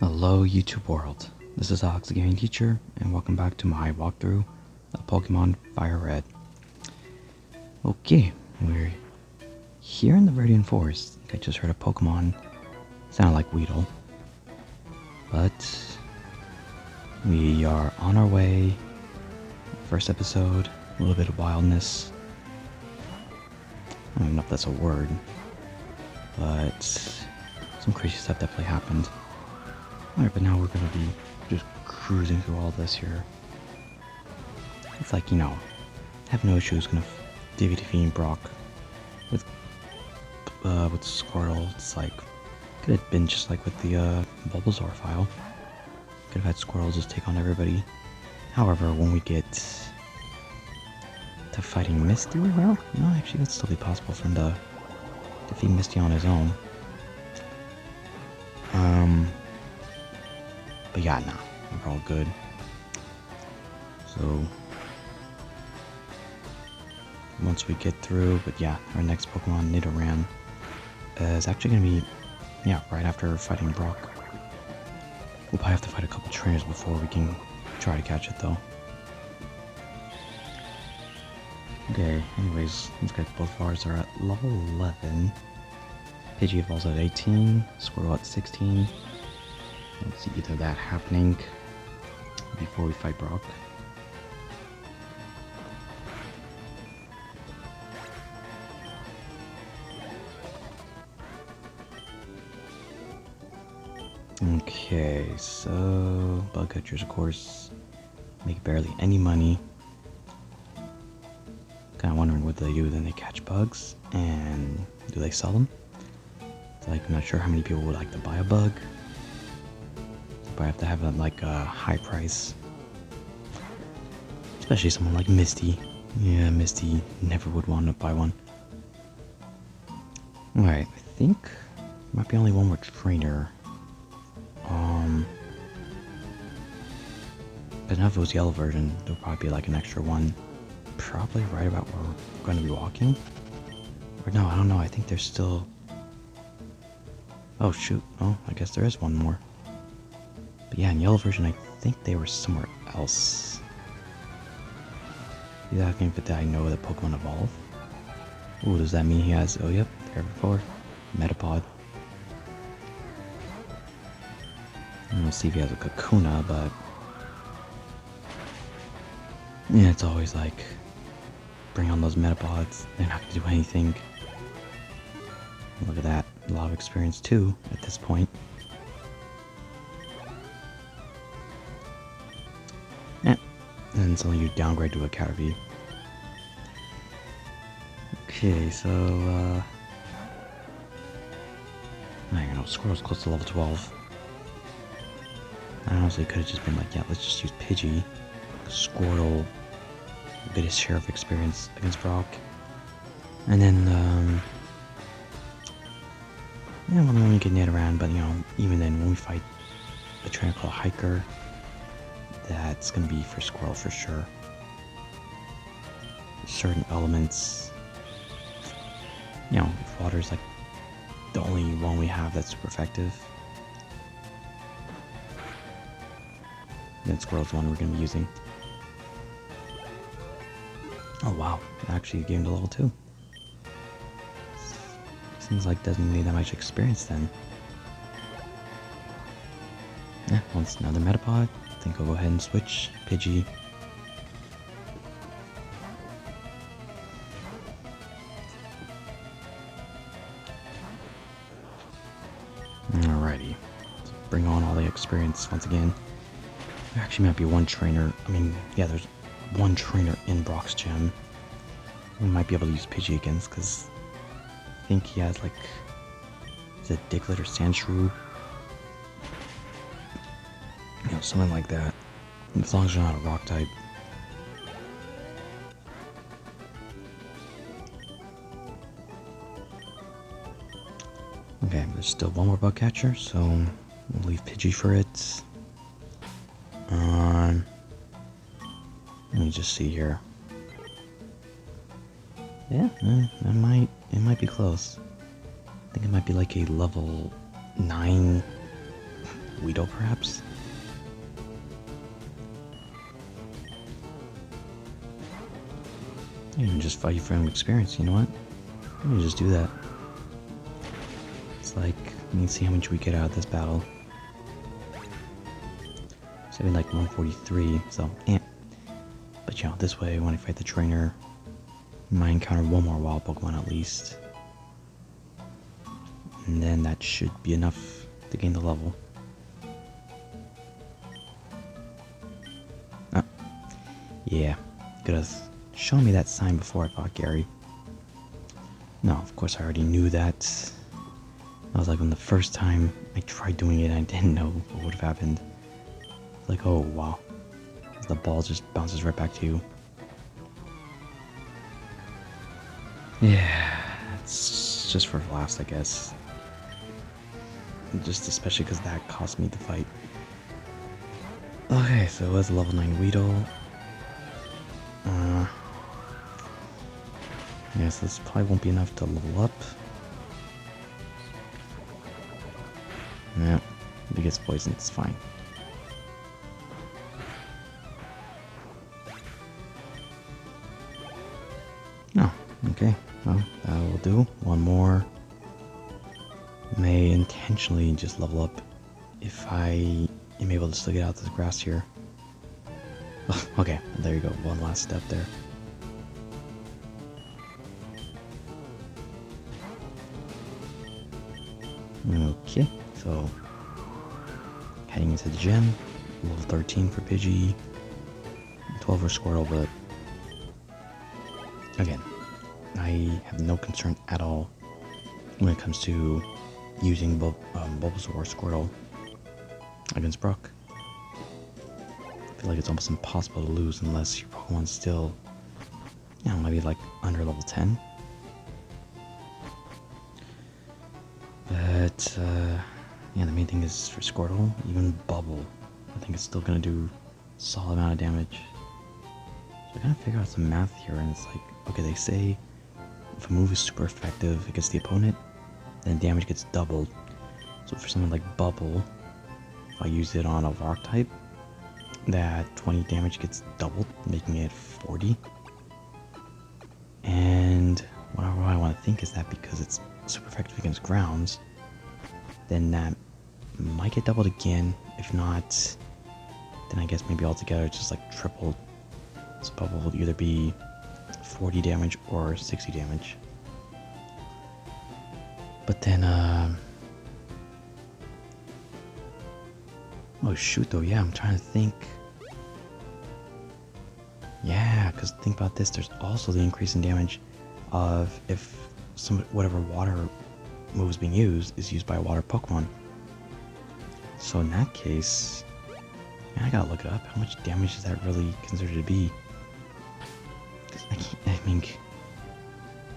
Hello YouTube world, this is Alex the Gaming Teacher, and welcome back to my walkthrough of Pokemon Fire Red. Okay, we're here in the Viridian Forest. I just heard a Pokemon, sounded like Weedle. But we are on our way. First episode, a little bit of wildness. I don't even know if that's a word, but some crazy stuff definitely happened. Alright, but now we're gonna be just cruising through all this here. It's like, have no issues gonna defeating Brock with Squirtle. It's like, could have been just like with the Bulbasaur file. Could have had Squirtle just take on everybody. However, when we get to fighting Misty, well, no, actually that's still be possible for him to defeat Misty on his own. But yeah, nah, we're all good. So, once we get through, but yeah, our next Pokemon, Nidoran, is actually going to be, right after fighting Brock. We'll probably have to fight a couple trainers before we can try to catch it, though. Okay, anyways, looks like both of ours are at level 11. Pidgey evolves at 18, Squirtle at 16. Let's see either that happening before we fight Brock. Okay, so bug catchers, of course, make barely any money. Kind of wondering what they do. Then they catch bugs, and do they sell them? It's like, I'm not sure how many people would like to buy a bug. But I have to have like a high price, especially someone like Misty. Yeah, Misty never would want to buy one. Alright, I think there might be only one more trainer. But now if it was the yellow version, there'll probably be like an extra one. Probably right about where we're going to be walking. Or no, I don't know. I think there's still... Oh shoot. Oh, I guess there is one more. But yeah, in yellow version, I think they were somewhere else. Is that mean that I know that Pokemon evolve? Ooh, does that mean he has... Oh, yep, there before. Metapod. We'll see if he has a Kakuna, but... yeah, it's always like... bring on those Metapods. They're not going to do anything. Look at that. A lot of experience, too, at this point. And so you downgrade to a Caterpie. Okay, so, I don't know, Squirrel's close to level 12. I honestly could have just been like, yeah, let's just use Pidgey. Squirtle, get his share of experience against Brock. And then, when we get Nidoran, but even then, when we fight a trainer called Hiker, that's gonna be for Squirrel for sure. Certain elements, if water's like the only one we have that's super effective, then Squirrel's the one we're gonna be using. Oh wow, it actually gained a level 2. Seems like doesn't need that much experience then. Yeah, once another Metapod, I think I'll go ahead and switch Pidgey. Alrighty, let's bring on all the experience once again. There actually might be one trainer, there's one trainer in Brock's gym we might be able to use Pidgey against, because I think he has like, is it Diglett or Sandshrew? Something like that. As long as you're not a rock type. Okay, there's still one more bug catcher, so we'll leave Pidgey for it. Let me just see here. Yeah, it might be close. I think it might be like a level 9 Weedle, perhaps? You can just fight from experience, you know what? Let me just do that. It's like, let me see how much we get out of this battle. Something like 143, so, eh. But you know, this way, when I fight the trainer, I might encounter one more wild Pokemon at least. And then that should be enough to gain the level. Oh. Yeah, could have shown me that sign before I fought Gary. No, of course I already knew that. I was like, when the first time I tried doing it, I didn't know what would have happened. It's like, oh wow. The ball just bounces right back to you. Yeah, it's just for last, I guess. Just especially because that cost me the fight. Okay, so it was a level 9 Weedle. Yes, this probably won't be enough to level up. Yeah, if it gets poisoned, it's fine. Oh, okay. Well, that will do. One more. May intentionally just level up if I am able to still get out this grass here. Oh, okay, there you go. One last step there. Okay, so heading into the gym. Level 13 for Pidgey. 12 for Squirtle, but again, I have no concern at all when it comes to using Bulbasaur or Squirtle against Brock. I feel like it's almost impossible to lose unless your Pokemon's still, you know, maybe like under level 10. But, yeah, the main thing is for Squirtle, even Bubble, I think it's still going to do a solid amount of damage. So I gotta figure out some math here, and it's like, okay, they say if a move is super effective against the opponent, then damage gets doubled. So for something like Bubble, if I use it on a rock type, that 20 damage gets doubled, making it 40. And what I want to think is that because it's super effective against grounds, then that might get doubled again. If not, then I guess maybe altogether it's just like tripled. So Bubble will either be 40 damage or 60 damage. But then, oh shoot though, yeah, I'm trying to think. Yeah, because think about this, there's also the increase in damage of if whatever water move is being used is used by a water Pokemon. So in that case, man, I gotta look it up. How much damage is that really considered to be? I mean,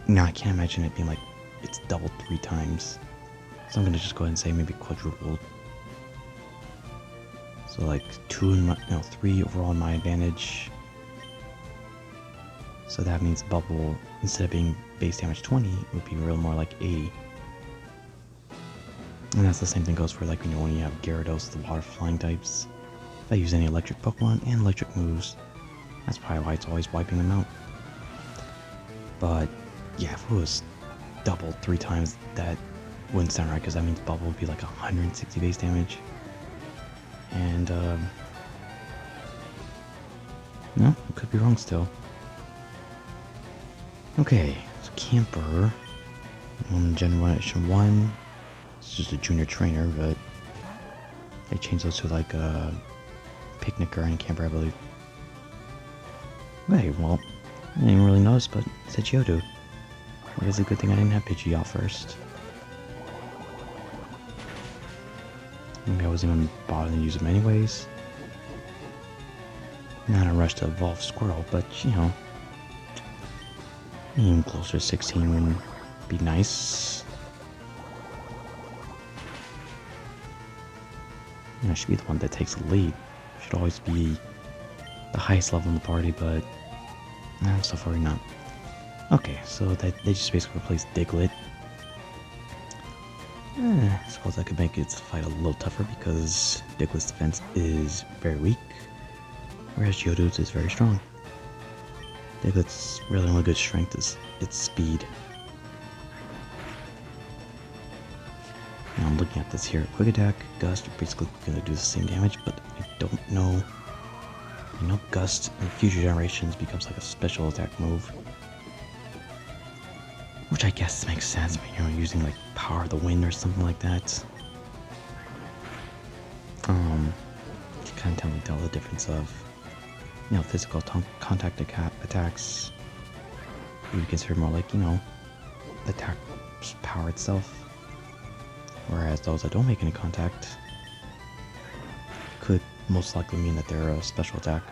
no, I can't imagine it being like it's doubled 3 times. So I'm gonna just go ahead and say maybe quadrupled. So like 3 overall in my advantage. So that means Bubble, instead of being base damage 20, it would be real more like 80. And that's the same thing goes for like, you know, when you have Gyarados, the water flying types. If I use any electric Pokemon and electric moves, that's probably why it's always wiping them out. But yeah, if it was doubled 3 times, that wouldn't sound right, because that means Bubble would be like 160 base damage. And no, I could be wrong still. Okay, so Camper on Generation 1. It's just a junior trainer, but they changed those to like a Picnicker and Camper, I believe. Okay, well, I didn't really notice, but it's a Geodude. I guess it's a good thing I didn't have Pidgey out first. Maybe I wasn't even bothering to use them anyways. Not in a rush to evolve Squirtle, but you know, even closer to 16 would be nice. I should be the one that takes the lead. Should always be the highest level in the party, but so far not. Okay, so they just basically replaced Diglett. I suppose I could make its fight a little tougher because Digltt's defense is very weak, whereas Geodude's is very strong. Diglett's really only good strength is its speed. Now I'm looking at this here. Quick Attack, Gust are basically going to do the same damage, but I don't know. I know Gust in future generations becomes like a special attack move. Which I guess makes sense when you're using like Power of the Wind or something like that. You can kind of tell the difference of, you know, physical contact attacks. You would consider more like, you know, attack power itself. Whereas those that don't make any contact could most likely mean that they're a special attack.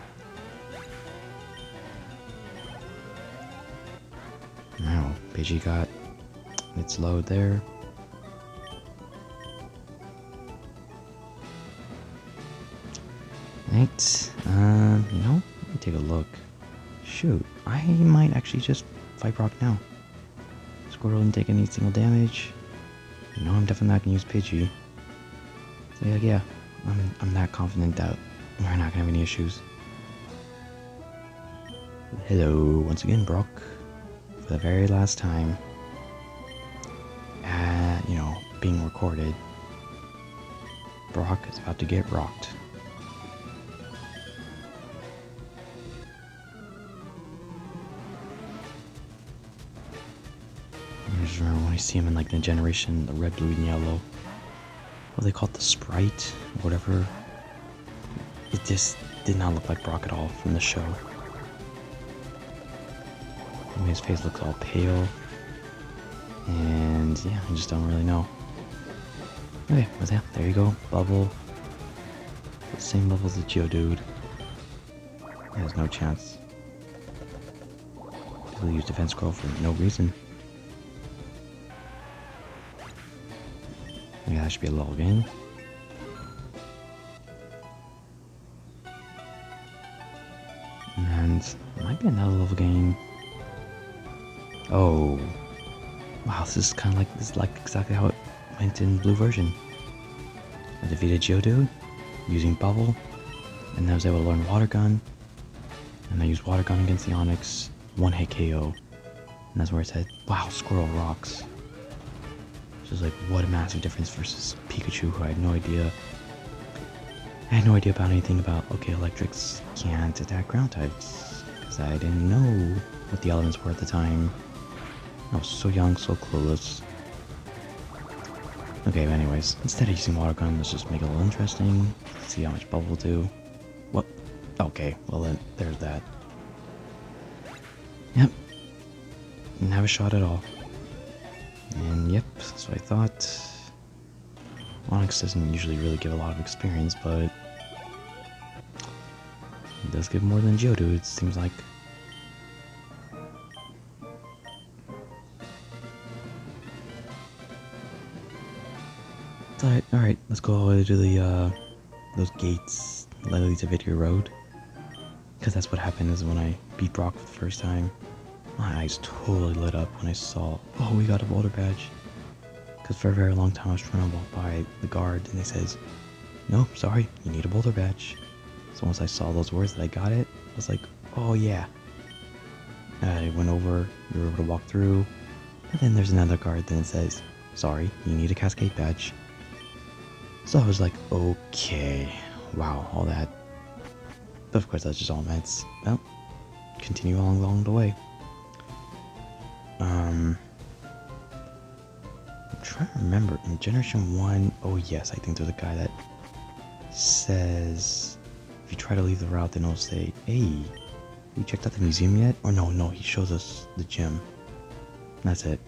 Now, Pidgey got its load there. Right, you know, let me take a look. Shoot, I might actually just fight Brock now. Squirtle didn't take any single damage. You know, I'm definitely not gonna use Pidgey. So yeah, I'm that confident that we're not gonna have any issues. Hello, once again, Brock. For the very last time. You know, being recorded. Brock is about to get rocked. I just remember when I see him in like the generation, the red, blue, and yellow. What they call it, the sprite, or whatever. It just did not look like Brock at all from the show. His face looks all pale. And yeah, I just don't really know. Okay, well, yeah, there you go. Bubble. The same level as the Geodude. Has no chance. He'll use Defense Scroll for no reason. Yeah, that should be a level game. And it might be another level game. Oh. Wow, this is kind of like, this is like exactly how it went in blue version. I defeated Geodude using Bubble, and I was able to learn Water Gun, and I used Water Gun against the Onix, one-hit KO, and that's where it said, wow, Squirrel rocks. Just like, what a massive difference versus Pikachu, who I had no idea. I had no idea about anything about, okay, electrics can't attack ground types, because I didn't know what the elements were at the time. I was so young, so clueless. Okay, but anyways, instead of using Water Gun, let's just make it a little interesting. See how much Bubble will do. What? Okay, well then, there's that. Yep. Didn't have a shot at all. And yep, that's what I thought. Onix doesn't usually really give a lot of experience, but it does give more than Geodude, it seems like. Alright, let's go all the way to the, those gates that lead to Victory Road. Because that's what happened is when I beat Brock for the first time. My eyes totally lit up when I saw, oh, we got a Boulder Badge. Because for a very long time I was trying to walk by the guard and they says, no, sorry, you need a Boulder Badge. So once I saw those words that I got it, I was like, oh yeah. I went over, we were able to walk through, and then there's another guard that says, sorry, you need a Cascade Badge. So I was like, okay, wow, all that. But of course that's just all meant, well, continue along the way. I'm trying to remember, in Generation 1, oh yes, I think there's a guy that says, if you try to leave the route, then it'll say, hey, you checked out the museum yet? Or no, he shows us the gym. That's it.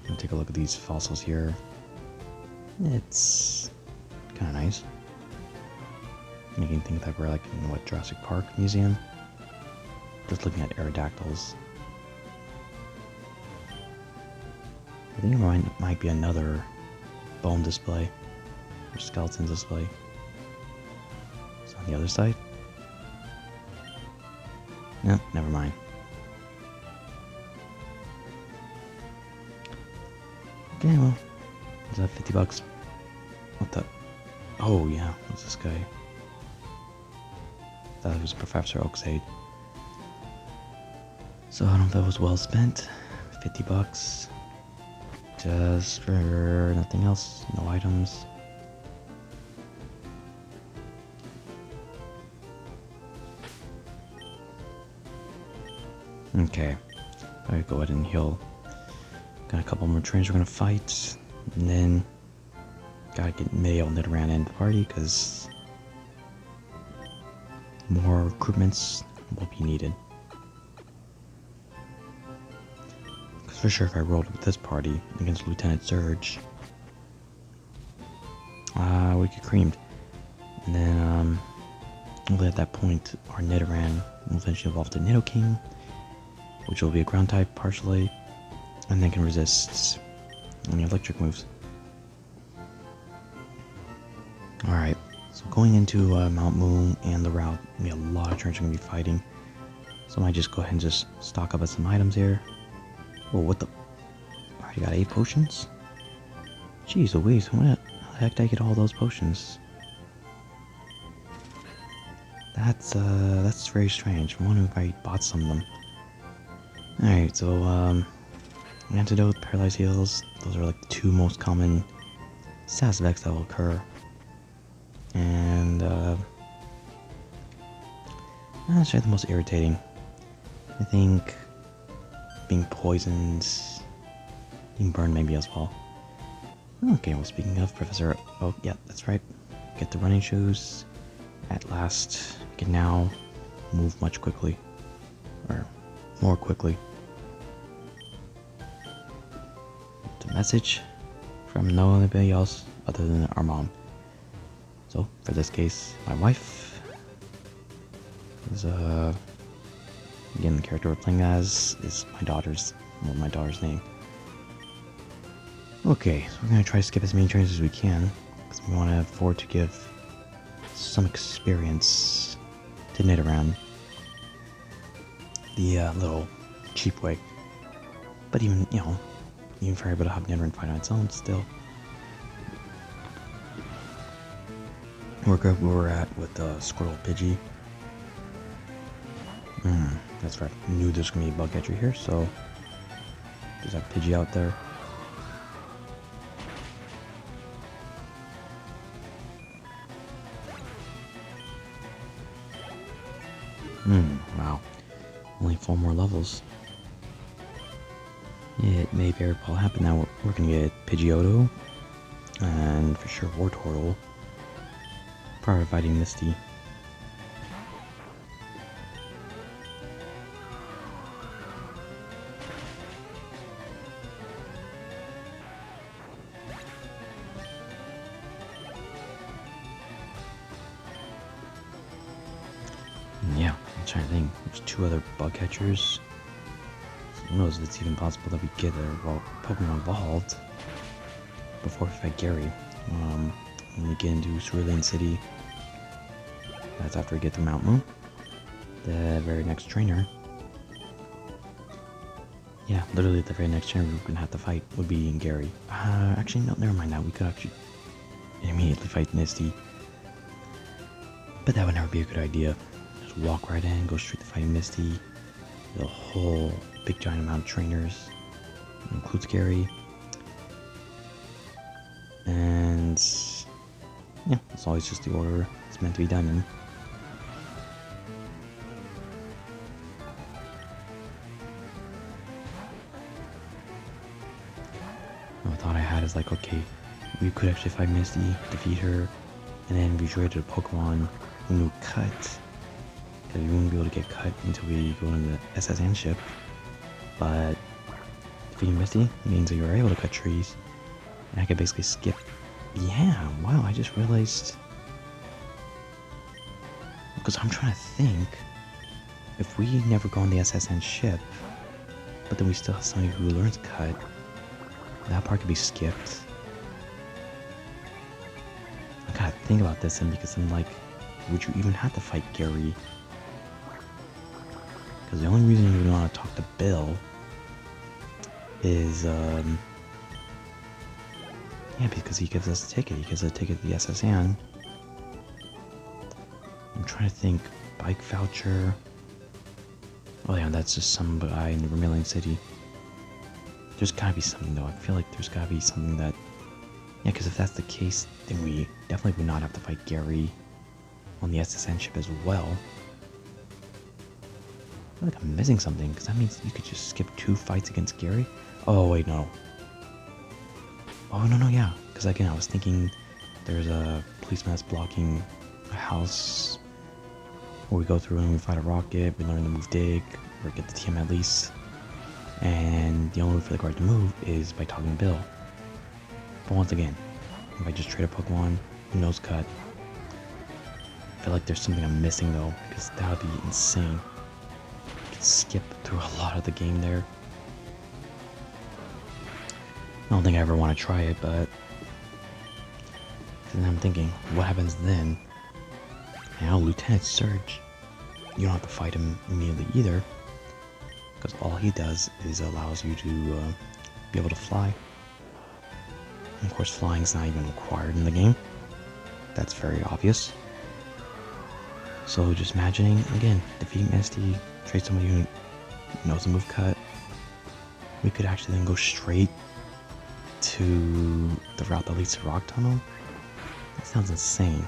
I'll take a look at these fossils here. It's kind of nice. Making me think that we're like in what, Jurassic Park museum? Just looking at Aerodactyls. I think it might be another bone display or skeleton display. It's on the other side. No, never mind. Okay, well, is that 50 bucks? What the? Oh, yeah, what's this guy? That was Professor Oakshade. So I don't know if that was well spent. 50 bucks. Just for nothing else. No items. Okay. Alright, go ahead and heal. Got a couple more trainers we're gonna fight. And then gotta get male Nidoran in the party because more recruitments will be needed. Because for sure if I rolled with this party against Lieutenant Surge, we get creamed. And then hopefully at that point our Nidoran will eventually evolve to Nidoking, which will be a ground type partially, and then can resist any electric moves. Alright, so going into Mount Moon and the route, a lot of trainers are going to be fighting. So I might just go ahead and just stock up on some items here. Oh, what the? I already got 8 potions? Jeez Louise, how the heck did I get all those potions? That's very strange. I wonder if I bought some of them. Alright, so, Antidote, Paralyzed Heals, those are like the 2 most common status effects that will occur. And, that's probably the most irritating. I think being poisoned, being burned maybe as well. Okay, well speaking of Professor, oh yeah, that's right. Get the running shoes. At last, can now move much quickly. Or more quickly. The message from no anybody else other than our mom. So, for this case, my wife is, again, the character we're playing as is my daughter's name. Okay, so we're gonna try to skip as many trains as we can, because we want to afford to give some experience to Nidoran the little cheap way. But even, you know, even if we're able to have Nidoran fight on its own, still. We're good where we're at with Squirtle Pidgey. That's right. I knew there's gonna be a bug catcher here, so there's that Pidgey out there. Wow. Only 4 more levels. It may very well happen now. We're gonna get Pidgeotto, and for sure Wartortle. Probably fighting Misty. Yeah, I'm trying to think. There's 2 other bug catchers. So who knows if it's even possible that we get Pokemon evolved before we fight Gary. When we get into Cerulean City, that's after we get to Mount Moon. The very next trainer. Yeah, literally the very next trainer we're gonna have to fight would be Gary. Actually, no, never mind that. We could actually immediately fight Misty. But that would never be a good idea. Just walk right in, go straight to fighting Misty. The whole big giant amount of trainers. It includes Gary. And yeah, it's always just the order it's meant to be done in. The thought I had is like, okay, we could actually fight Misty, defeat her, and then we traded a Pokemon when we cut. Because we wouldn't be able to get cut until we go on the SSN ship. But defeating Misty means that you were able to cut trees. And I could basically skip. Yeah, wow, I just realized. Because I'm trying to think. If we never go on the SSN ship, but then we still have somebody who learns cut, that part could be skipped. I gotta think about this, and because I'm like, would you even have to fight Gary? Because the only reason you would want to talk to Bill is, Yeah, because he gives us a ticket. He gives us a ticket to the SSN. I'm trying to think. Bike voucher. Oh yeah, that's just some guy in the Vermilion City. There's gotta be something though. I feel like there's gotta be something that... Yeah, because if that's the case, then we definitely would not have to fight Gary on the SSN ship as well. I feel like I'm missing something, because that means you could just skip 2 fights against Gary? Oh, wait, no. Oh, no, yeah. Because again, I was thinking there's a policeman that's blocking a house where we go through and we fight a rocket, we learn to move dig, or get the TM at least. And the only way for the guard to move is by talking to Bill. But once again, if I just trade a Pokemon, nose cut. I feel like there's something I'm missing though, because that would be insane. I could skip through a lot of the game there. I don't think I ever want to try it, but then I'm thinking, what happens then? Now, Lieutenant Surge, you don't have to fight him immediately either, because all he does is allows you to be able to fly. And of course, flying's not even required in the game. That's very obvious. So just imagining, again, defeating Misty, trade somebody who knows the move cut. We could actually then go straight to the route that leads to Rock Tunnel. That sounds insane.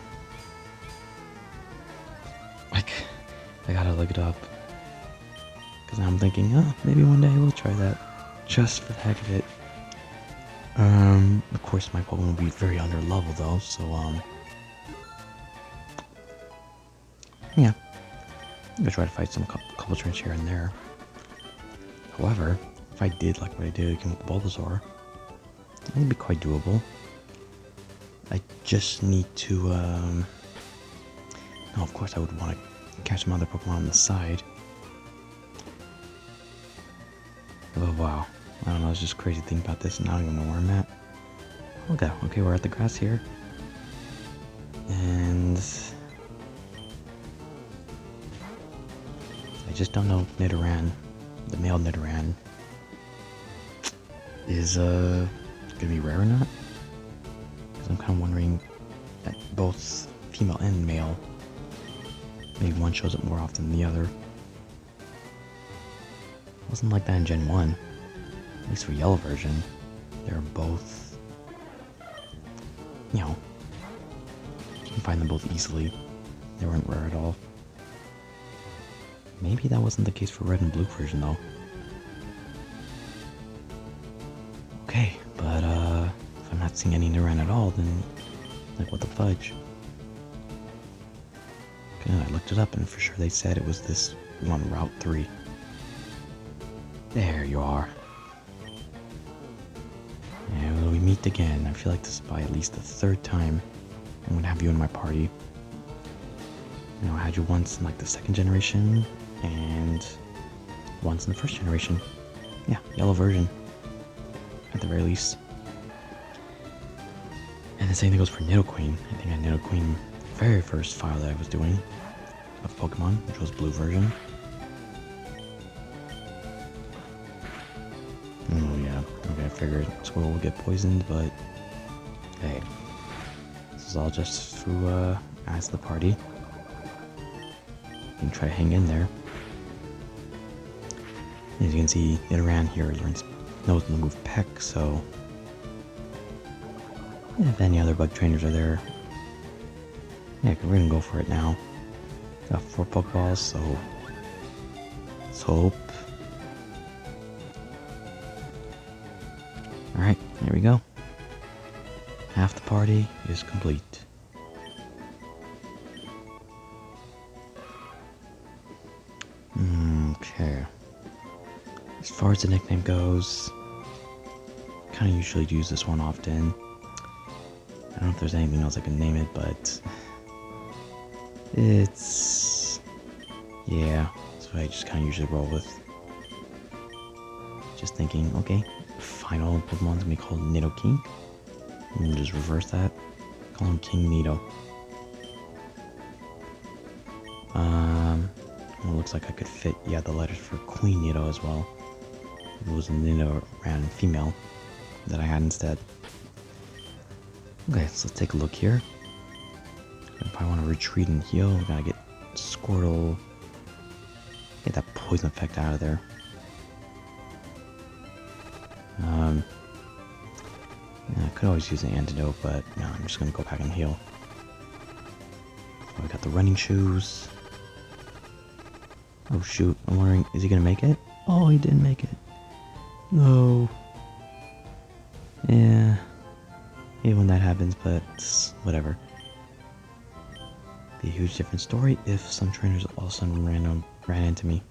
Like, I gotta look it up. Because now I'm thinking, oh, maybe one day we'll try that. Just for the heck of it. Of course my Pokemon will be very under level though, so, yeah. I'm gonna try to fight some couple trains here and there. However, if I did like what I did again with Bulbasaur, it would be quite doable. I just need to, no, of course I would want to catch some other Pokemon on the side. Oh wow. I don't know, it's just crazy to think about this and I don't even know where I'm at. Okay, we're at the grass here. And I just don't know if Nidoran, the male Nidoran, is gonna be rare or not. Because I'm kind of wondering that both female and male, maybe one shows up more often than the other. It wasn't like that in Gen 1. At least for Yellow version, they're both, you know, you can find them both easily. They weren't rare at all. Maybe that wasn't the case for Red and Blue version though. Okay, but if I'm not seeing any Nidoran at all, then like what the fudge? Okay, I looked it up and for sure they said it was this one, Route 3. There you are. And we meet again. I feel like this is by at least the 3rd time I'm gonna have you in my party. You know, I had you once in like the 2nd generation and once in the 1st generation. Yeah, Yellow version. At the very least. And the same thing goes for Nidoqueen. I think I had Nidoqueen very first file that I was doing of Pokemon, which was Blue version. Oh yeah, okay, I figured Squirrel would get poisoned, but hey, this is all just to add to the party. You can try to hang in there. As you can see, Nidoran here knows the move Peck, so if any other bug trainers are there, yeah, we're gonna go for it now. Got 4 Pokeballs, so let's hope. Alright, there we go. Half the party is complete. Okay. As far as the nickname goes, I kind of usually use this one often. I don't know if there's anything else I can name it, but it's, yeah, that's what I just kind of usually roll with. Just thinking, okay, final Pokemon's gonna be called Nidoking. And just reverse that, call him King Nido. Well, it looks like I could fit, yeah, the letters for Queen Nido as well. It was a Nidoran female that I had instead. Okay, so let's take a look here. If I want to retreat and heal, we gotta get Squirtle. Get that poison effect out of there. Yeah, I could always use an antidote, but no, I'm just gonna go back and heal. So we got the running shoes. Oh shoot, I'm wondering, is he gonna make it? Oh, he didn't make it. No. Yeah. Hate when that happens, but whatever. Be a huge different story if some trainers all of a sudden ran into me.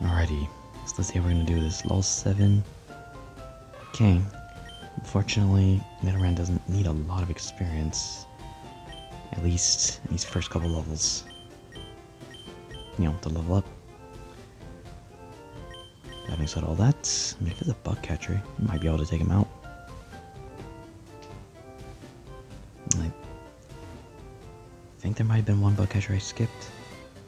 Alrighty, so let's see how we're gonna do this. Level 7. Okay. Unfortunately, Nidoran doesn't need a lot of experience. At least in these first couple levels. You know, to level up. Having said all that, I mean, if it's a bug catcher, you might be able to take him out. I think there might have been one bug catcher I skipped.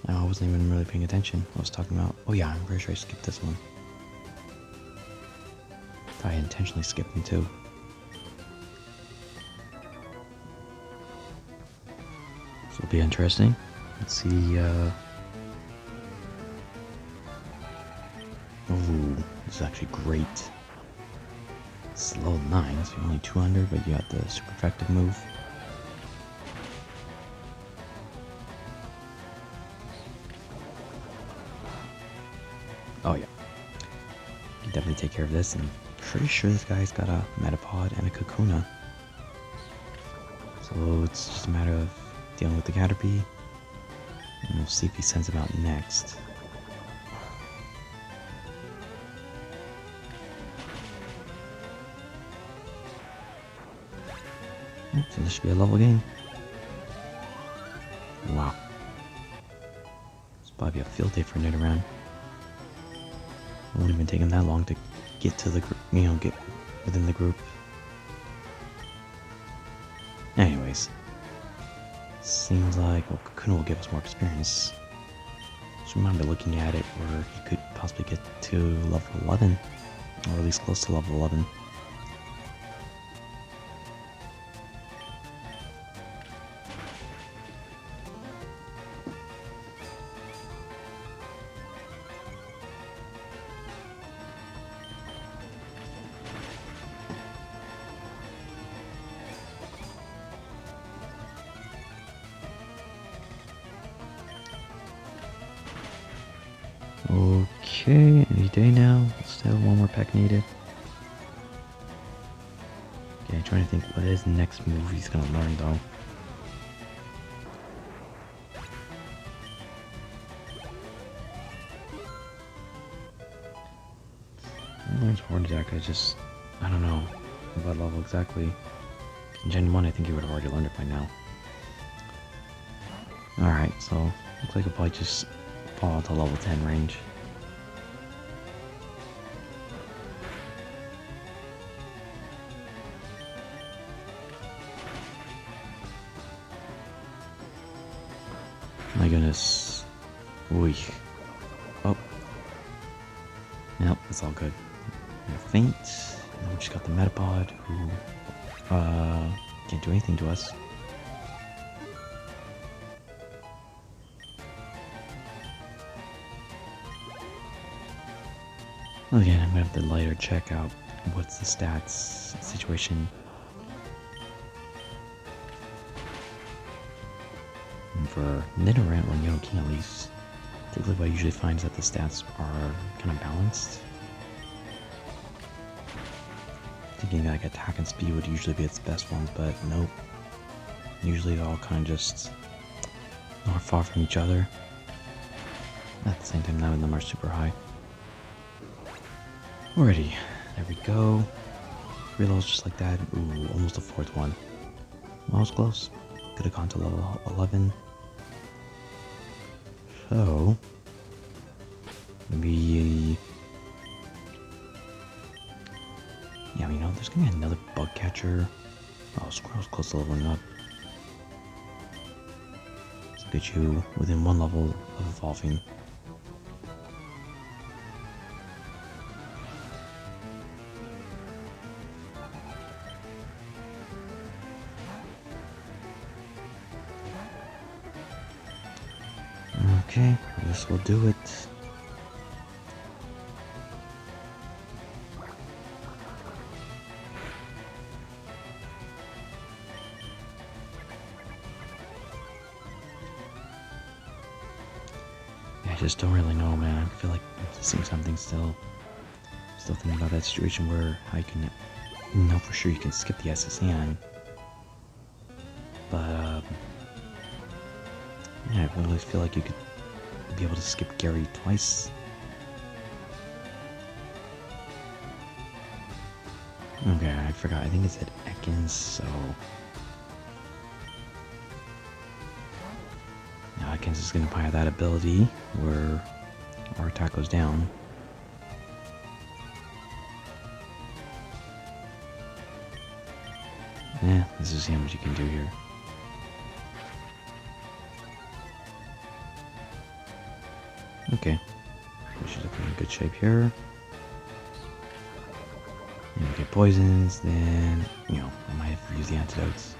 I wasn't even really paying attention. I was talking about. Oh yeah, I'm pretty sure I skipped this one. I intentionally skipped him too. This will be interesting. Let's see. Ooh, this is actually great. It's level 9, so you're only 200, but you got the super effective move. Oh yeah. You can definitely take care of this, and I'm pretty sure this guy's got a Metapod and a Kakuna. So it's just a matter of dealing with the Caterpie, and we'll see if he sends him out next. So this should be a level game. Wow. This will probably be a field day for Nidoran. It won't even take him that long to get to the group, get within the group. Anyways. Seems like, well, Kakuna will give us more experience. So we might be looking at it where he could possibly get to level 11. Or at least close to level 11. Okay, any day now. Still have one more pack needed. Okay, trying to think what is the next move he's gonna learn though. He learns Horn Attack, I don't know what level exactly. In Gen 1 I think he would have already learned it by now. Alright, so looks like he'll probably just fall to level 10 range. My goodness. Oy. Oh. Nope, it's all good. We have Faint. And we just got the Metapod, who can't do anything to us. Again, I'm gonna have to later check out what's the stats situation. And for Nidoran or Nido King at least, typically what I usually find is that the stats are kind of balanced. Thinking like attack and speed would usually be its best ones, but nope. Usually they're all kind of just not far from each other. At the same time, none of them are super high. Alrighty, there we go. 3 levels just like that. Ooh, almost a 4th one. Well, I was close. Could have gone to level 11. So, maybe... Yeah, you know, there's gonna be another bug catcher. Oh, Squirrel's close to leveling up. So get you within 1 level of evolving. Okay, this will do it. I just don't really know, man. I feel like I'm missing something still. Still thinking about that situation where I can know for sure you can skip the SSN. But, yeah, I really feel like you could be able to skip Gary twice. Okay, I forgot. I think it's at Ekans, so... Now Ekans is going to fire that ability where our attack goes down. Yeah, let's just see how much you can do here. Okay. We should definitely be in good shape here. And we get poisons, then, you know, I might have to use the antidotes.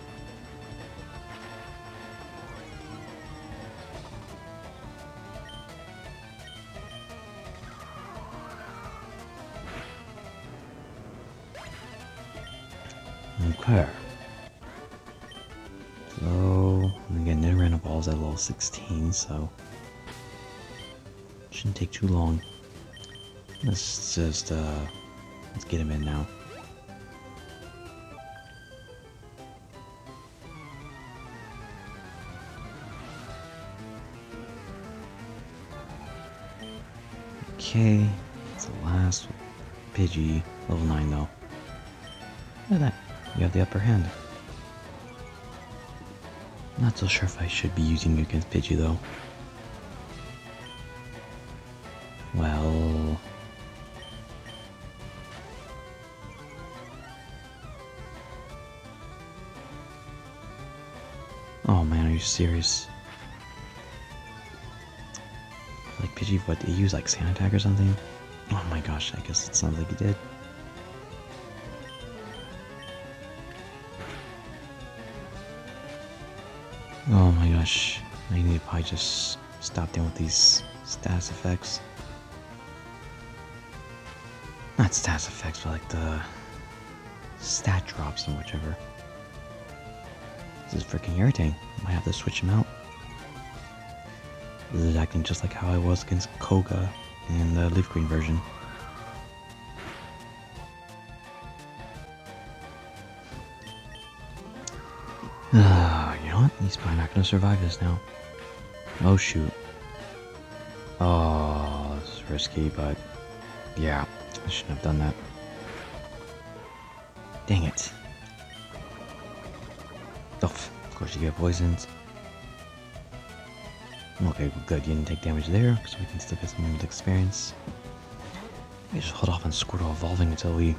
Okay. So, again, Nidoran evolves at level 16, so shouldn't take too long. Let's just, let's get him in now. Okay, it's the last Pidgey, level 9 though. Look at that, you have the upper hand. Not so sure if I should be using you against Pidgey though. Well... Oh man, are you serious? Like Pidgey, what, did he use like Sand Attack or something? Oh my gosh, I guess it sounds like he did. Oh my gosh, I need to probably just stop down with these status effects. Not status effects, but like the stat drops and whichever. This is freaking irritating. I might have to switch him out. This is acting just like how I was against Koga in the Leaf Green version. You know what? He's probably not going to survive this now. Oh shoot. Oh, this is risky, but yeah, I shouldn't have done that. Dang it. Oh, of course you get poisoned. Okay, good. You didn't take damage there, so we can still get some experience. We just hold off on Squirtle evolving until we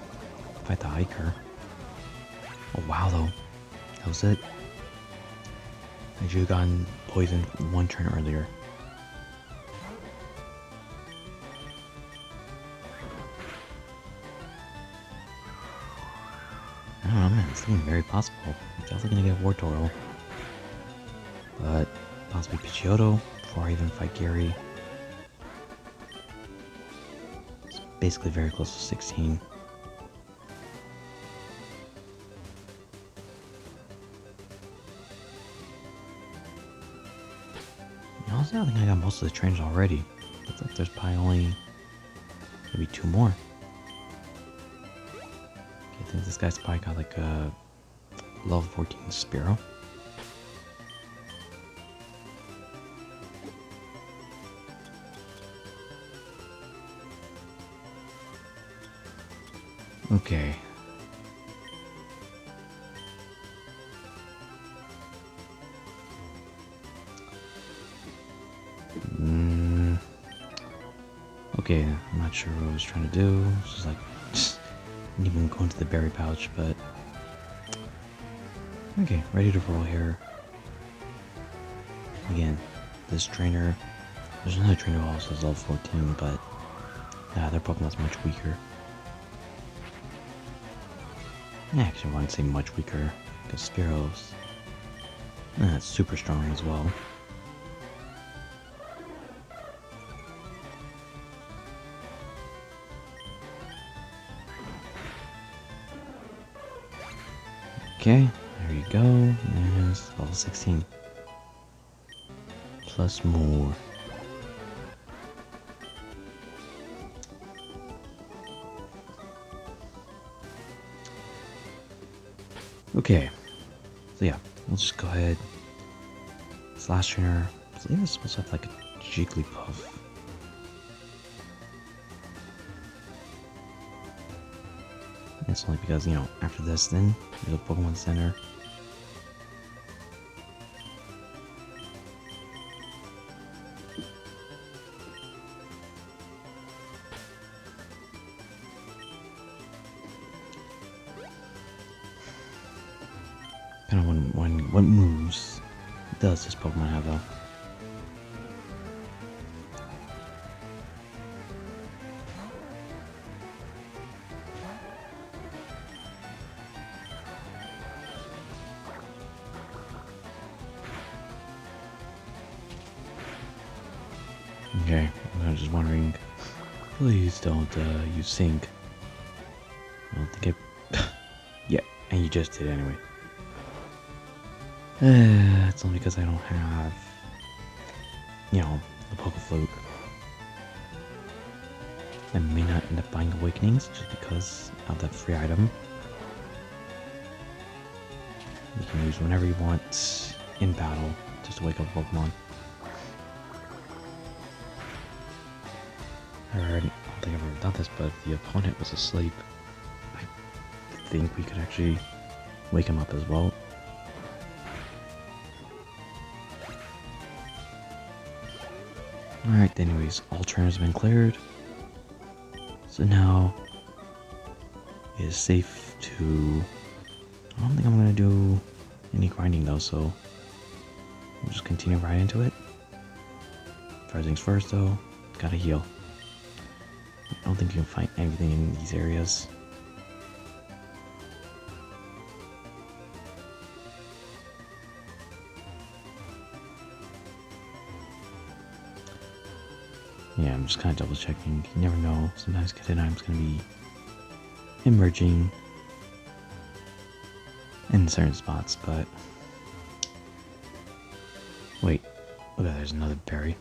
fight the hiker. Oh wow, though. That was it. I should have gotten poisoned one turn earlier. I don't know, man. It's looking very possible. I'm definitely gonna get Wartortle. But possibly Pidgeotto before I even fight Gary. It's basically very close to 16. Honestly, I think I got most of the trainers already. Looks like there's probably only maybe 2 more. Okay, I think this guy's probably got like a level 14 Spearow. Okay. Okay, I'm not sure what I was trying to do. It's just like, didn't even go into the berry pouch, but... Okay, ready to roll here. Again, this trainer... There's another trainer who also has level 14, but... their Pokemon's much weaker. I actually wouldn't say much weaker, because Spearow's... super strong as well. Okay, there you go. There's level 16. Plus more. Okay, so yeah, we'll just go ahead. This last trainer, I believe it's supposed to have like a Jigglypuff. It's only because, you know, after this, then there's a Pokemon Center. Kind of what moves does this Pokemon have though? Okay, I'm just wondering. Please don't use Sync. I don't think it. Yeah, and you just did anyway. It's only because I don't have, you know, the Pokeflute. I may not end up buying Awakenings just because of that free item. You can use whenever you want in battle just to wake up a Pokemon. I don't think I've ever done this, but if the opponent was asleep, I think we could actually wake him up as well. Alright, anyways, all trainers have been cleared. So now it is safe to... I don't think I'm going to do any grinding though, so we'll just continue right into it. First things first though, gotta heal. I don't think you can find anything in these areas. Yeah, I'm just kind of double checking. You never know. Sometimes hidden items going to be emerging in certain spots, but... Wait. Look at there's another berry.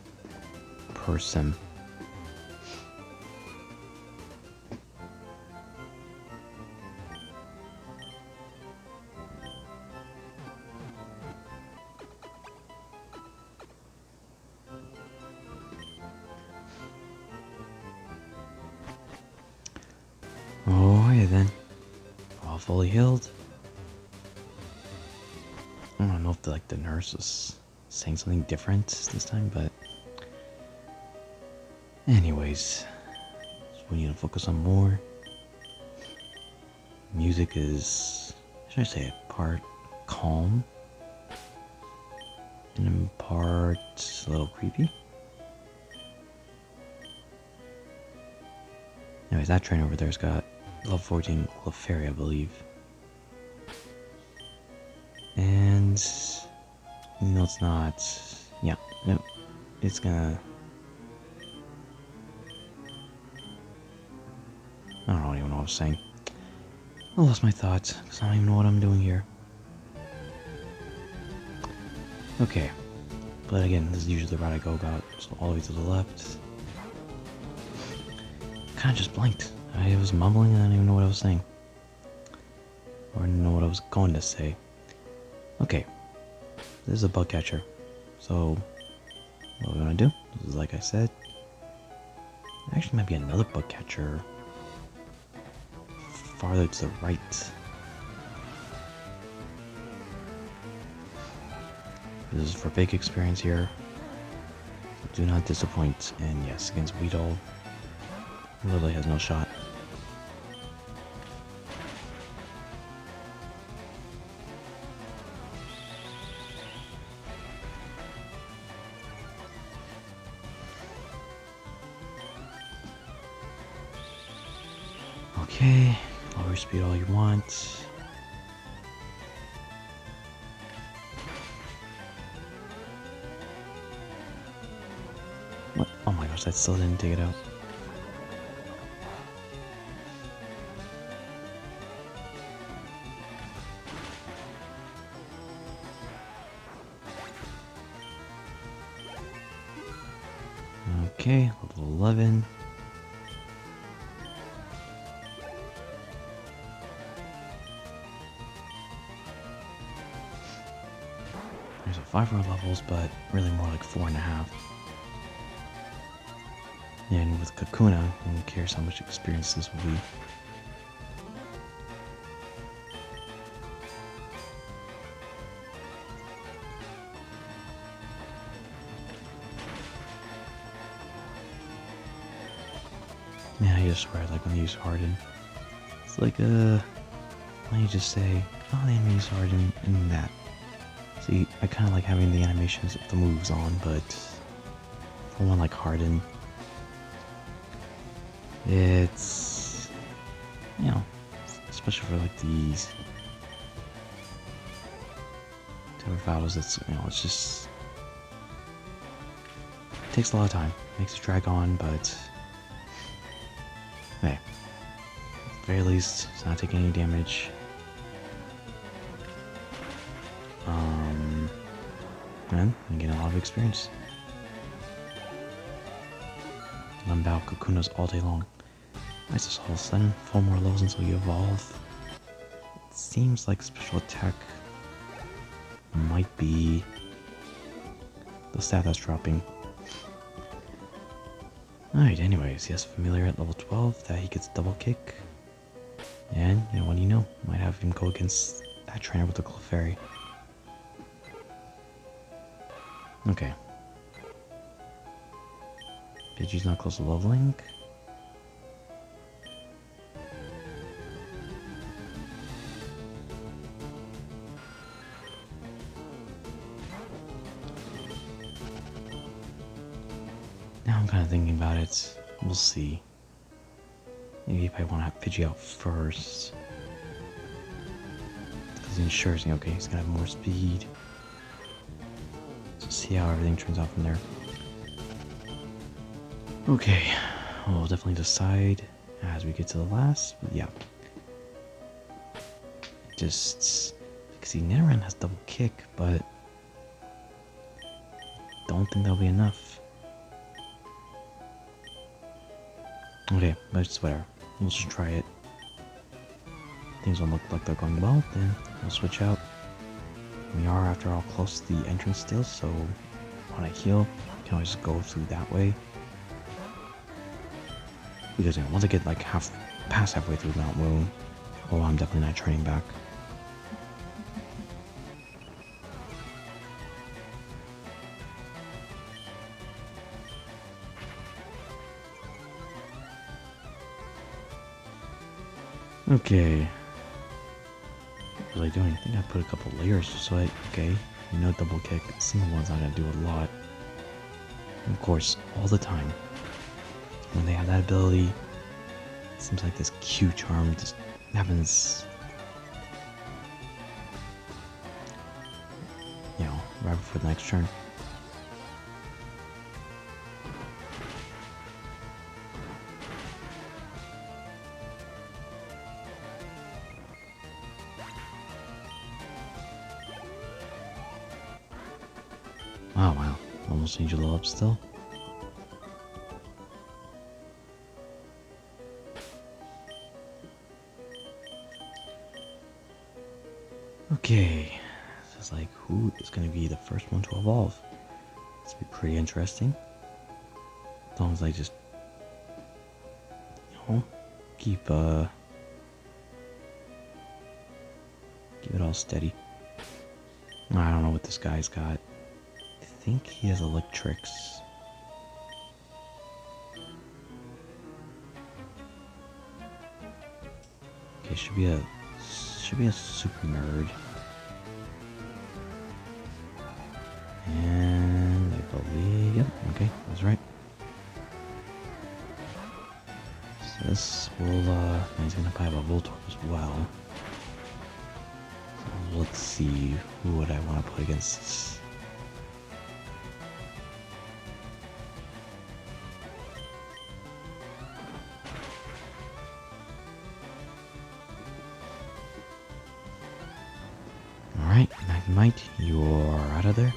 Persim. Oh, yeah then. All fully healed. I don't know if the nurse was saying something different this time, but... Anyways. So we need to focus on more. Music is... Should I say it? Part calm. And in part a little creepy. Anyways, that trainer over there's got level 14 Clefairy, I believe. And no, it's not. Yeah, no, it's gonna. I don't even know what I was saying. I lost my thoughts because I don't even know what I'm doing here. Okay, but again, this is usually the route I go about. So all the way to the left. Kind of just blanked. I was mumbling and I didn't even know what I was saying. Or I didn't know what I was going to say. Okay. This is a bug catcher. So, what we're gonna do, this is like I said. There actually might be another bug catcher farther to the right. This is for big experience here. Do not disappoint. And yes, against Weedle, literally has no shot. Okay, lower speed all you want. What? Oh my gosh, that still didn't take it out. Okay, level 11. There's a 5 more levels, but really more like 4.5. And with Kakuna, who cares how much experience this will be. Yeah, I just swear, like when you use Harden, it's like why don't you just say, oh, the enemy use Harden and that. See, I kind of like having the animations of the moves on, but for one like Harden, it's, you know, especially for like these type of battles, it's, you know, it's just, it takes a lot of time, makes it drag on, but hey, at the very least, it's not taking any damage. And I'm getting a lot of experience. Limbow Kakunas all day long. Nice, just all of a sudden, 4 more levels until you evolve. It seems like special attack might be the stat that's dropping. Alright, anyways, he has familiar at level 12 that he gets double kick. And, you know, what do you know? Might have him go against that trainer with the Clefairy. Okay. Pidgey's not close to leveling. Now I'm kind of thinking about it. We'll see. Maybe if I want to have Pidgey out first. Because he ensures me, okay, he's gonna have more speed. Let's see how everything turns out from there. Okay, we'll definitely decide as we get to the last, but yeah. Just, see, Nidoran has double kick, but don't think that'll be enough. Okay, but it's whatever. We'll just try it. Things don't look like they're going well, then we'll switch out. We are, after all, close to the entrance still, so when I heal, I can always just go through that way. Because, you know, once I get like past halfway through Mount Moon, oh, I'm definitely not turning back. Okay. What was I doing? I think I put a couple layers so okay, you know, double kick, single one's not gonna do a lot. And of course, all the time, when they have that ability, it seems like this Q charm just happens, you know, right before the next turn. Oh wow, almost need you level up still. Okay, so it's like, who is going to be the first one to evolve? This will be pretty interesting. As long as I just, you know, keep it all steady. I don't know what this guy's got. I think he has Electrics. Okay, should be a super nerd. And I believe, yep, okay, that's right. So this will, he's gonna probably have a Voltorb as well. So let's see, who would I want to put against? Alright, Magnemite, you're out of there.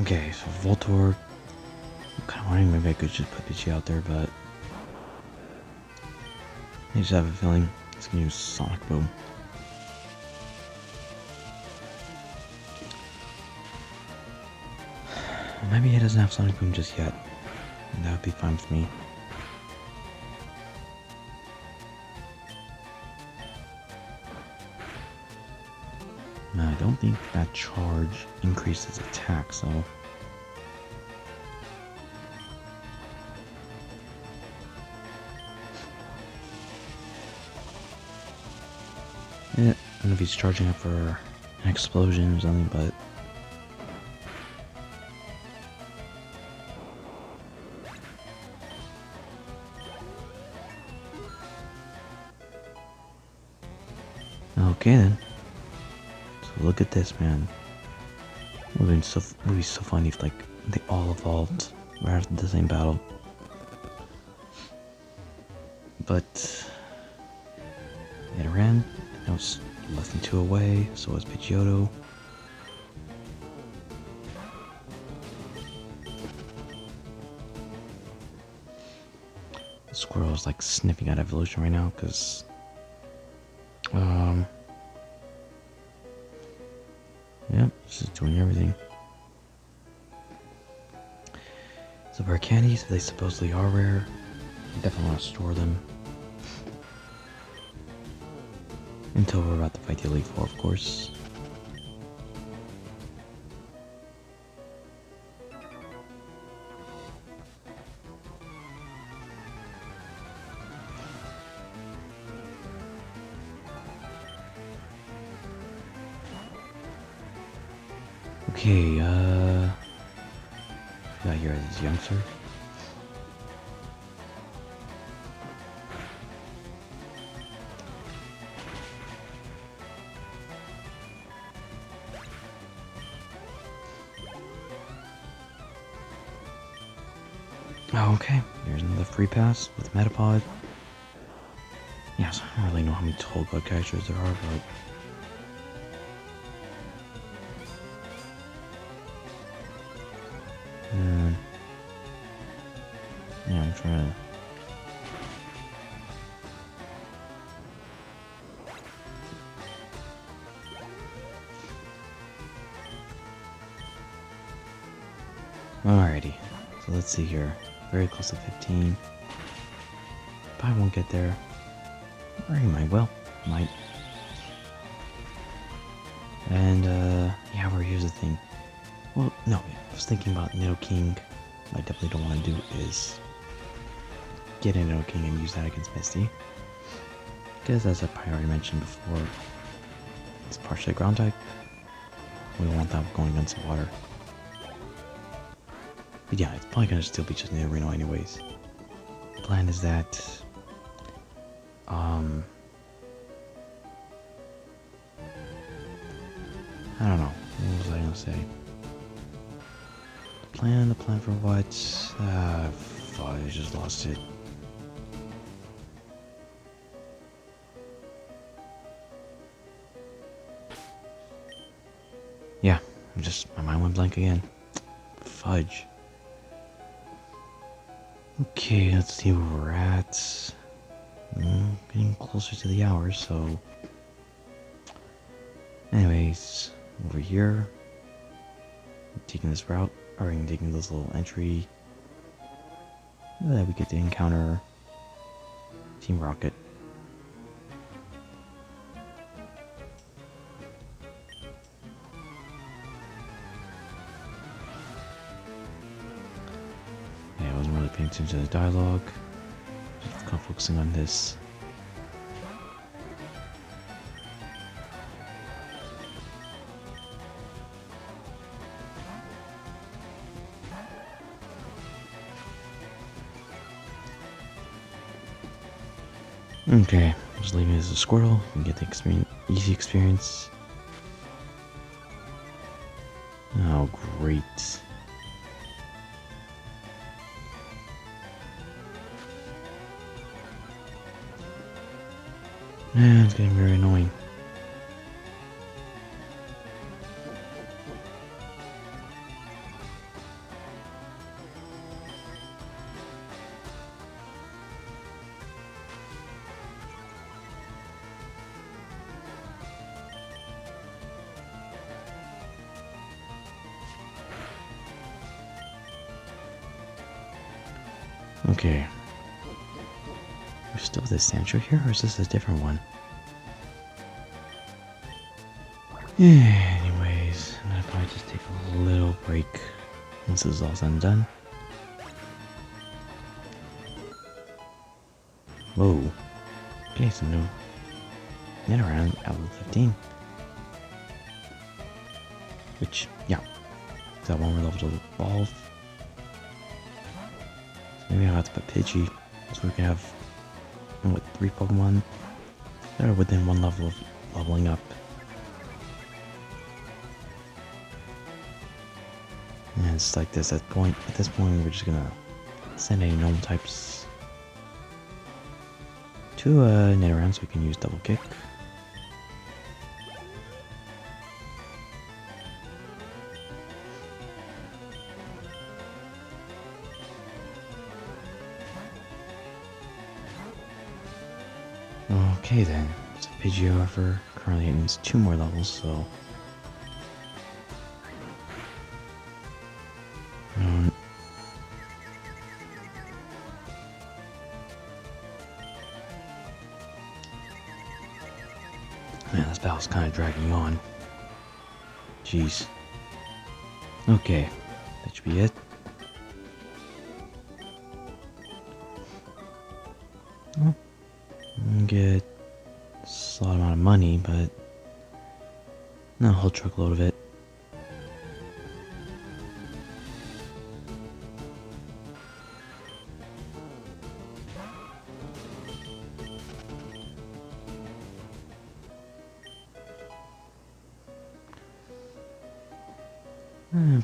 Okay, so Voltorb. I'm kind of wondering maybe I could just put Pidgey out there, but I just have a feeling it's gonna use Sonic Boom. Maybe he doesn't have Sonic Boom just yet. And that would be fine with me. No, I don't think that charge increases attack, so... Yeah, I don't know if he's charging up for an explosion or something, but... Okay then. So look at this, man. It would be so funny if like they all evolved right after the same battle. But Nidoran, that was less than 2 away, so was Pidgeotto. The squirrel is like sniffing at evolution right now, because yeah, just doing everything. So rare candies, they supposedly are rare. I definitely want to store them. Until we're about to fight the Elite Four, of course. Okay, got here as youngster. Oh, okay, here's another free pass with Metapod. Yes, I don't really know how many Toll God characters there are, but... yeah, I'm trying to... Alrighty, so let's see here. Very close to 15. Probably won't get there. Or he might, well, might. And, yeah, well, here's the thing. Well, no, I was thinking about Nidoking. What I definitely don't want to do is get a Nidoking and use that against Misty. Because, as I already mentioned before, it's partially ground type. We don't want that going against the water. But yeah, it's probably gonna still be just Nidorino anyways. The plan is that, I don't know. What was I gonna say? The plan for what? Fuck, I just lost it. Yeah, my mind went blank again. Fudge. Okay, let's see where we're at. Getting closer to the hour, so... Anyways, over here. Taking this route, or taking this little entry. That we get to encounter Team Rocket. Yeah, I wasn't really paying attention to the dialogue. Just kind of focusing on this. Okay, just leaving it as a squirrel. You can get the experience, easy experience. Oh, great. Man, it's getting very annoying. Okay. There's still this Sancho here, or is this a different one? Yeah, anyways, I'm gonna probably just take a little break once this is all said and done. Whoa. Okay, some new Nidoran at level 15. Which, yeah, is that one we're level to evolve. So maybe I'll have to put Pidgey, so we can have, what, 3 Pokemon that are within 1 level of leveling up. And it's like this, at this point we're just gonna send any normal types to Nidoran so we can use Double Kick. Okay then, so Pidgeotto currently needs 2 more levels, so... Man, this battle's kind of dragging on. Jeez. Okay, that should be it. Well, I'm gonna get a solid amount of money, but not a whole truckload of it.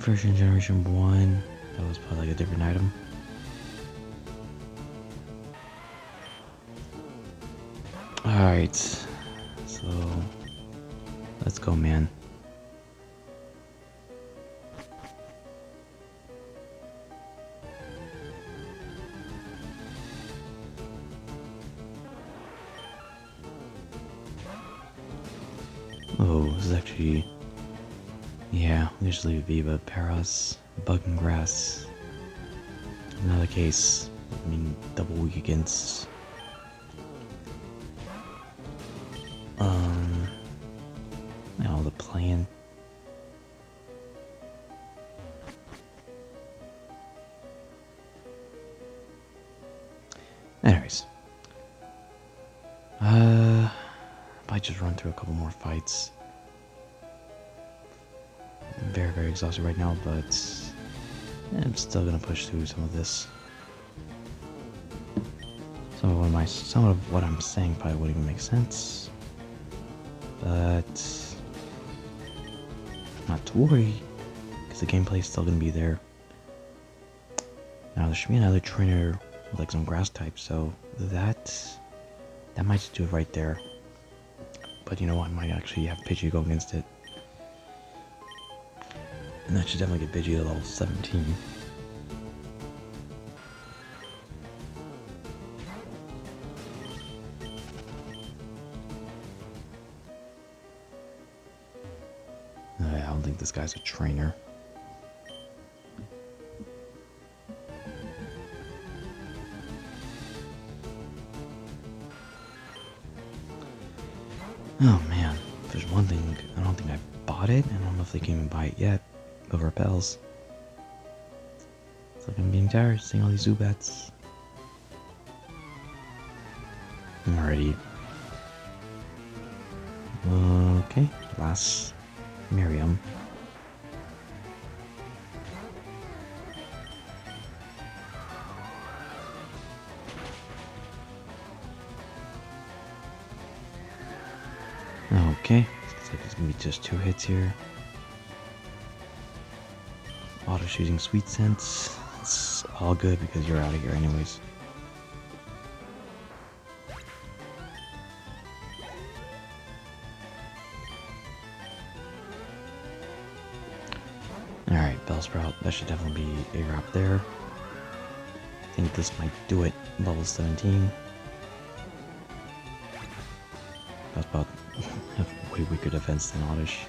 Version Generation 1, that was probably like a different item. Alright, so let's go, man. Oh, this is actually... Yeah, we just leave Viva, Paras, Bug and Grass. Another case, I mean, double weak against... Now the plan. Anyways. Might just run through a couple more fights. I'm very, very exhausted right now, but I'm still gonna push through some of this. Some of what I'm saying probably wouldn't even make sense, but not to worry, because the gameplay is still gonna be there. Now there should be another trainer with like some grass type, so that might just do it right there. But you know what? I might actually have Pidgey go against it. And that should definitely get Pidgey to level 17. I don't think this guy's a trainer. Oh man, if there's one thing, I don't think I bought it, and I don't know if they can even buy it yet. Of repels. It's like I'm being tired seeing all these Zubats. Alrighty. Okay, last Miriam. Okay, looks like it's gonna be just 2 hits here. Auto shooting Sweet Sense. It's all good because you're out of here anyways. Alright, Bellsprout. That should definitely be a wrap there. I think this might do it. Level 17. Bellsprout have way weaker defense than Oddish.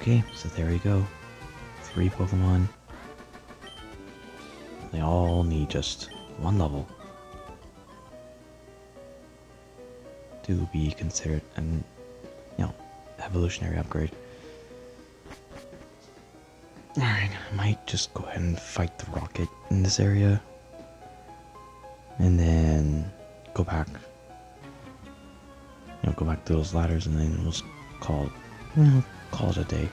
Okay, so there we go. 3 Pokemon. They all need just one level to be considered an, evolutionary upgrade. Alright, I might just go ahead and fight the rocket in this area. And then go back. Go back to those ladders and then we'll call it a day.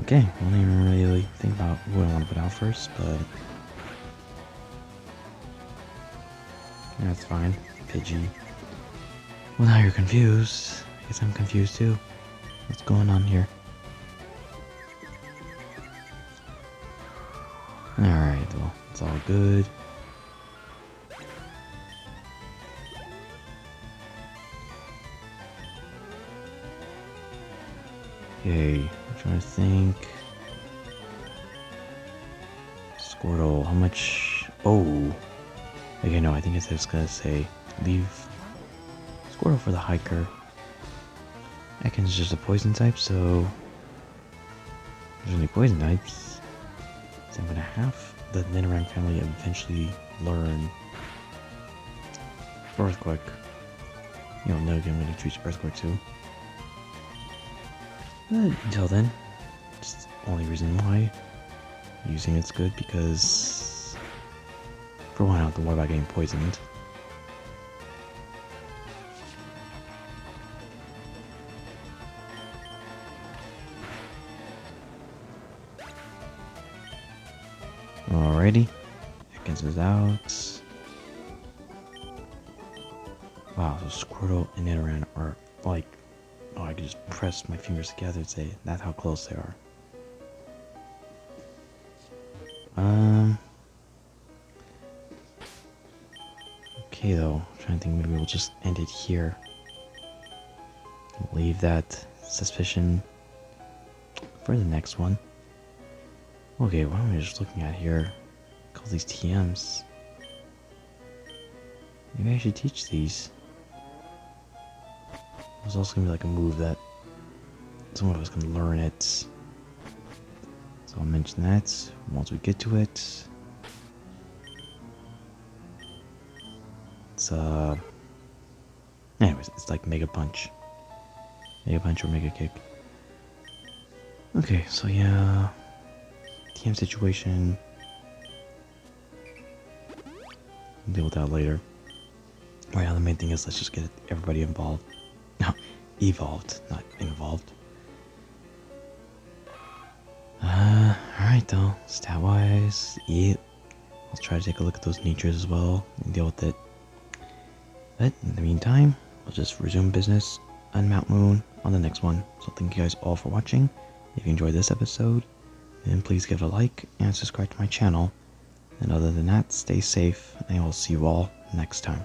Okay, I don't even really think about who I want to put out first, but yeah, that's fine. Pidgey. Well, now you're confused. I guess I'm confused too. What's going on here? Alright, well, it's all good. Okay, I'm trying to think. Squirtle, how much? Oh. Okay, no, I think it's just gonna say leave Squirtle for the hiker. Ekans just a poison type, so there's only poison types. So I'm gonna have the Nidoran family eventually learn Earthquake. No, I'm gonna choose Earthquake too. But until then, just the only reason why using it's good because for one, I don't have to worry about getting poisoned. Alrighty, Ekans is out. Wow, so Squirtle and Nidoran are like, oh, I can just press my fingers together and say that's how close they are. Okay though, I'm trying to think maybe we'll just end it here. Leave that suspicion for the next one. Okay, what am I just looking at here? All these TMs. Maybe I should teach these. There's also gonna be like a move that some of us can learn it. So I'll mention that once we get to it. It's anyways, it's like Mega Punch. Mega Punch or Mega Kick. Okay, so yeah. TM situation. We'll deal with that later. Right now the main thing is let's just get everybody involved. No, evolved, not involved. Alright though, stat wise, yeah. I'll try to take a look at those natures as well and deal with it. But in the meantime, we'll just resume business on Mount Moon on the next one. So thank you guys all for watching. If you enjoyed this episode, then please give it a like and subscribe to my channel. And other than that, stay safe and I will see you all next time.